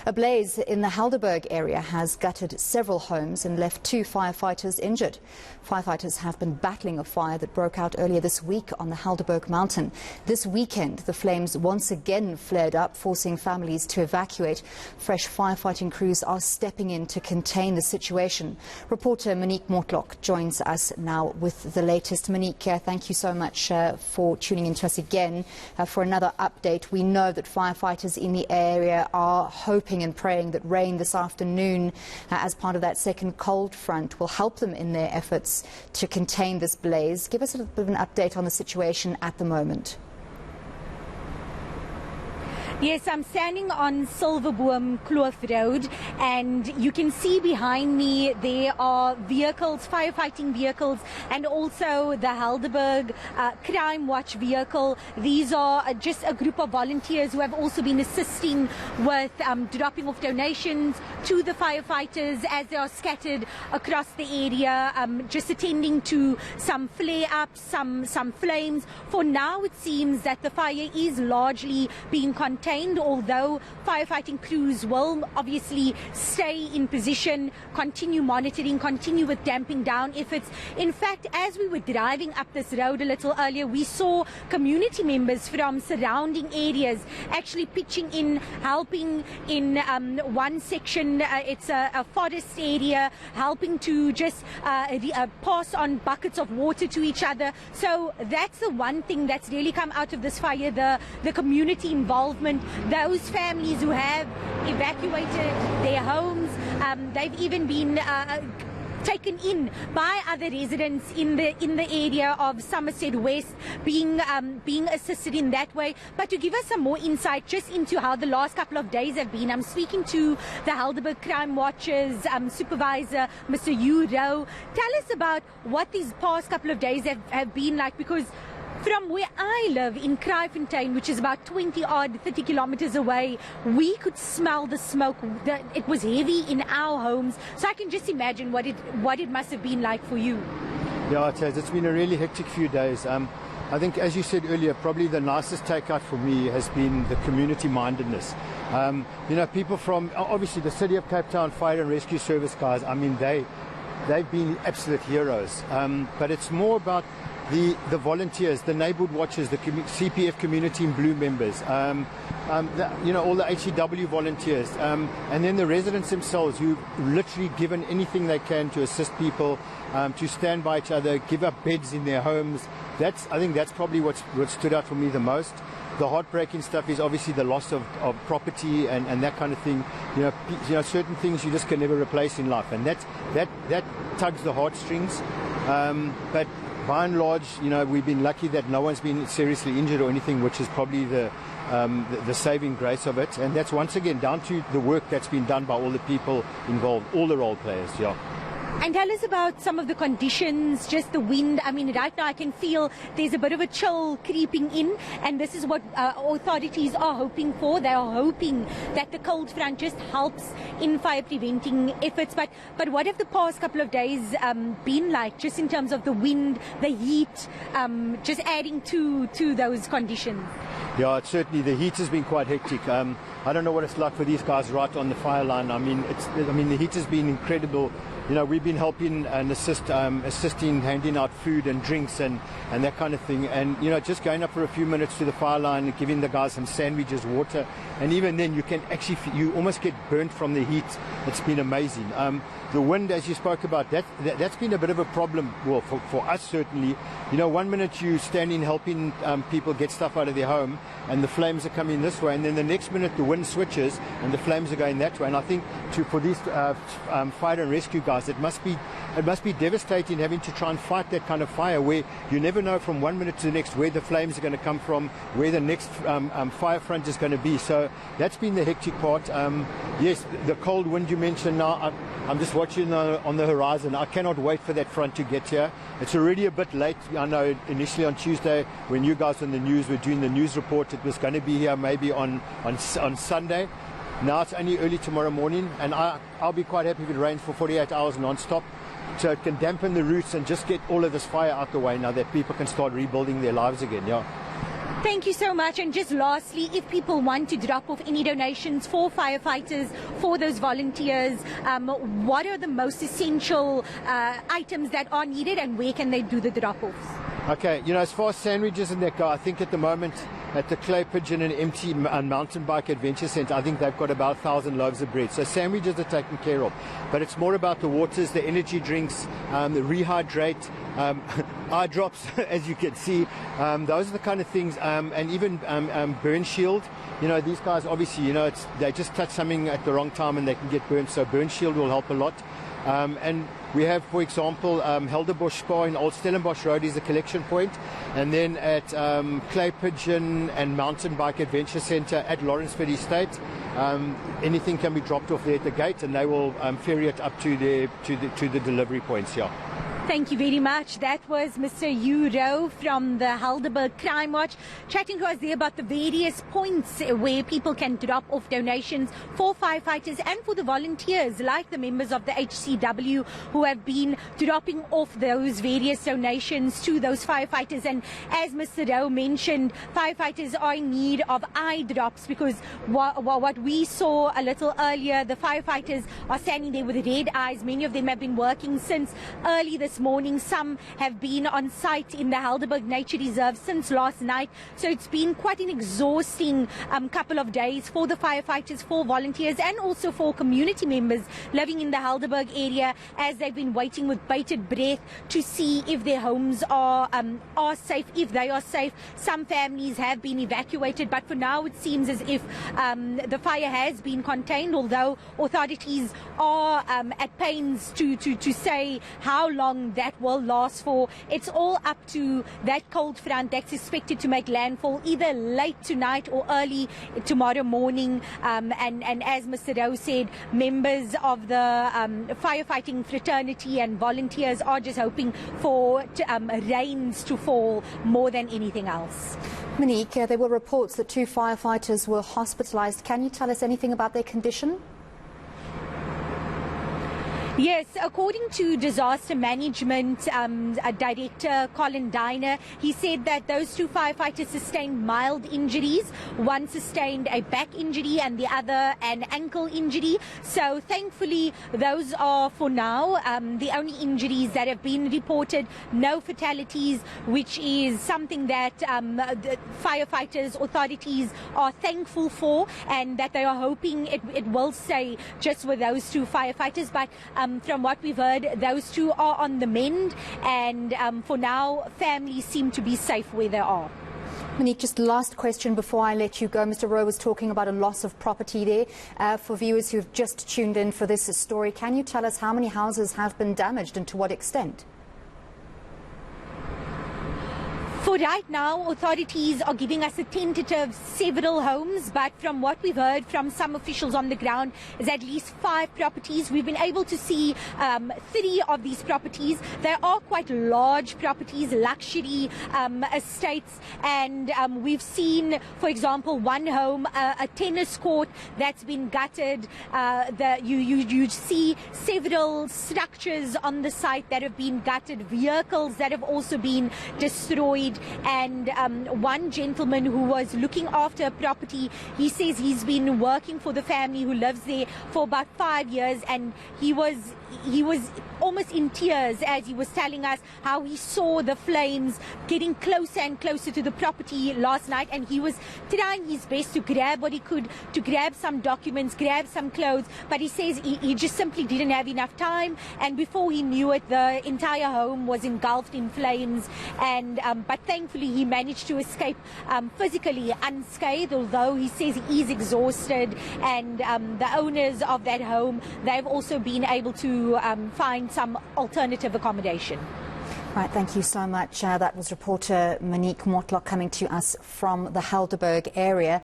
A blaze in the Helderberg area has gutted several homes and left 2 firefighters injured. Firefighters have been battling a fire that broke out earlier this week on the Helderberg mountain. This weekend, the flames once again flared up, forcing families to evacuate. Fresh firefighting crews are stepping in to contain the situation. Reporter Monique Mortlock joins us now with the latest. Monique, thank you so much for tuning in to us again for another update. We know that firefighters in the area are hoping and praying that rain this afternoon as part of that second cold front will help them in their efforts to contain this blaze. Give us a bit of an update on the situation at the moment. Yes, I'm standing on Silverboom Kloof Road, and you can see behind me there are vehicles, firefighting vehicles, and also the Helderberg Crime Watch vehicle. These are just a group of volunteers who have also been assisting with dropping off donations to the firefighters as they are scattered across the area, just attending to some flare-ups, some flames. For now, it seems that the fire is largely being contained, although firefighting crews will obviously stay in position, continue monitoring, continue with damping down efforts. In fact, as we were driving up this road a little earlier, we saw community members from surrounding areas actually pitching in, helping in one section. It's a forest area, helping to just pass on buckets of water to each other. So that's the one thing that's really come out of this fire, the community involvement. Those families who have evacuated their homes, they've even been taken in by other residents in the area of Somerset West, being assisted in that way. But to give us some more insight just into how the last couple of days have been, I'm speaking to the Helderberg Crime Watch's supervisor, Mr. Yu Rowe. Tell us about what these past couple of days have been like, because from where I live in Kraaifontein, which is about 30 kilometers away, we could smell the smoke. It was heavy in our homes, so I can just imagine what it must have been like for you. Yeah, it has. It's been a really hectic few days. I think, as you said earlier, probably the nicest takeout for me has been the community mindedness. You know, people from obviously the City of Cape Town Fire and Rescue Service guys, I mean, they've been absolute heroes. But it's more about the volunteers, the neighborhood watchers, the CPF Community in Blue members, you know, all the HEW volunteers, and then the residents themselves who've literally given anything they can to assist people, to stand by each other, give up beds in their homes. I think that's probably what stood out for me the most. The heartbreaking stuff is obviously the loss of property and that kind of thing. You know, certain things you just can never replace in life, and that tugs the heartstrings. But by and large, you know, we've been lucky that no one's been seriously injured or anything, which is probably the saving grace of it. And that's once again down to the work that's been done by all the people involved, all the role players. Yeah. And tell us about some of the conditions, just the wind. I mean, right now I can feel there's a bit of a chill creeping in, and this is what authorities are hoping for. They are hoping that the cold front just helps in fire preventing efforts. But what have the past couple of days been like, just in terms of the wind, the heat, just adding to those conditions? Yeah, certainly the heat has been quite hectic. I don't know what it's like for these guys right on the fire line. I mean, the heat has been incredible. You know, we've been helping and assisting, handing out food and drinks and that kind of thing. And, you know, just going up for a few minutes to the fire line and giving the guys some sandwiches, water. And even then, you can actually, you almost get burnt from the heat. It's been amazing. The wind, as you spoke about, that's been a bit of a problem, well, for us certainly. You know, one minute you standing helping people get stuff out of their home, and the flames are coming this way, and then the next minute the wind switches and the flames are going that way. And I think for these fire and rescue guys, it must be devastating having to try and fight that kind of fire where you never know from one minute to the next where the flames are going to come from, where the next fire front is going to be. So that's been the hectic part. Yes, the cold wind you mentioned now, I'm just watching on the horizon. I cannot wait for that front to get here. It's already a bit late. I know initially on Tuesday when you guys on the news were doing the news report, it was going to be here maybe on Sunday. Now it's only early tomorrow morning, and I'll be quite happy if it rains for 48 hours non-stop, so it can dampen the roots and just get all of this fire out the way now that people can start rebuilding their lives again. Yeah. Thank you so much. And just lastly, if people want to drop off any donations for firefighters, for those volunteers, what are the most essential items that are needed, and where can they do the drop-offs? Okay, as far as sandwiches and that go, I think at the moment at the Clay Pigeon and Empty Mountain Bike Adventure Centre, I think they've got about 1,000 loaves of bread. So sandwiches are taken care of. But it's more about the waters, the energy drinks, the rehydrate, eye drops, as you can see. Those are the kind of things, and even burn shield. These guys obviously, they just touch something at the wrong time and they can get burnt. So burn shield will help a lot. And we have, for example, Helderbush Spa in Old Stellenbosch Road is the collection point. And then at Clay Pigeon and Mountain Bike Adventure Centre at Lawrenceford Estate, anything can be dropped off there at the gate, and they will ferry it up to the delivery points here. Thank you very much. That was Mr. Hugh Rowe from the Helderberg Crime Watch, chatting to us there about the various points where people can drop off donations for firefighters and for the volunteers, like the members of the HCW who have been dropping off those various donations to those firefighters. And as Mr. Rowe mentioned, firefighters are in need of eye drops, because what we saw a little earlier, the firefighters are standing there with red eyes. Many of them have been working since early this morning. Some have been on site in the Helderberg Nature Reserve since last night. So it's been quite an exhausting couple of days for the firefighters, for volunteers, and also for community members living in the Helderberg area, as they've been waiting with bated breath to see if their homes are safe, if they are safe. Some families have been evacuated, but for now it seems as if the fire has been contained, although authorities are at pains to say how long that will last for. It's all up to that cold front that's expected to make landfall either late tonight or early tomorrow morning. And as Mr. Rowe said, members of the firefighting fraternity and volunteers are just hoping for rains to fall more than anything else. Monique, there were reports that 2 firefighters were hospitalized. Can you tell us anything about their condition? Yes, according to Disaster Management Director Colin Diner, he said that those 2 firefighters sustained mild injuries. One sustained a back injury and the other an ankle injury. So thankfully, those are for now the only injuries that have been reported. No fatalities, which is something that the firefighters, authorities are thankful for, and that they are hoping it will stay just with those 2 firefighters. But from what we've heard, those 2 are on the mend, and for now, families seem to be safe where they are. Monique, just last question before I let you go. Mr. Rowe was talking about a loss of property there. For viewers who have just tuned in for this story, can you tell us how many houses have been damaged and to what extent? For right now, authorities are giving us a tentative several homes, but from what we've heard from some officials on the ground is at least 5 properties. We've been able to see 3 of these properties. They are quite large properties, luxury estates, and we've seen, for example, one home, a tennis court that's been gutted. You see several structures on the site that have been gutted, vehicles that have also been destroyed. And one gentleman who was looking after a property, he says he's been working for the family who lives there for about 5 years, and he was almost in tears as he was telling us how he saw the flames getting closer and closer to the property last night, and he was trying his best to grab what he could, to grab some documents, grab some clothes, but he says he just simply didn't have enough time, and before he knew it, the entire home was engulfed in flames. And but thankfully he managed to escape physically unscathed, although he says he is exhausted. And the owners of that home, they've also been able to find some alternative accommodation. Right, thank you so much. That was reporter Monique Mortlock coming to us from the Helderberg area.